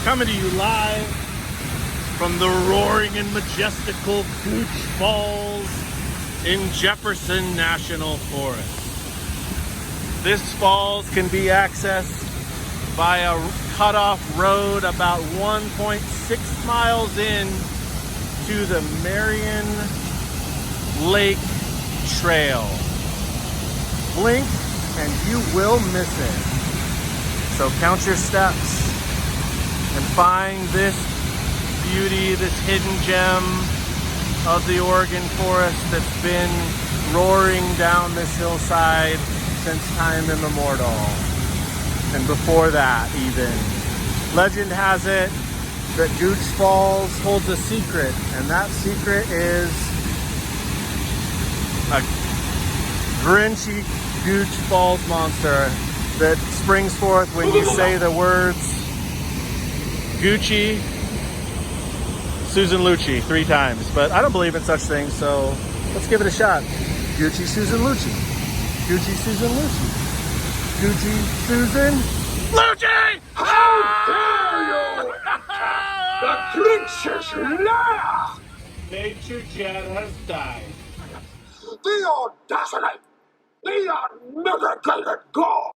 Coming to you live from the roaring and majestical Gooch Falls in Jefferson National Forest. This falls can be accessed by a cutoff road about 1.6 miles in to the Marion Lake Trail. Blink and you will miss it. So count your steps and find this beauty, this hidden gem of the Oregon forest that's been roaring down this hillside since time immemorial. And before that even. Legend has it that Gooch Falls holds a secret, and that secret is a Grinchy Gooch Falls monster that springs forth when you say the words Gucci, Susan Lucci 3 times. But I don't believe in such things, so let's give it a shot. Gucci, Susan Lucci. Gucci, Susan Lucci. Gucci, Susan Lucci! How dare you! The Grinch is laugh! Nature Jadd has died. The audacity! The unmitigated gall!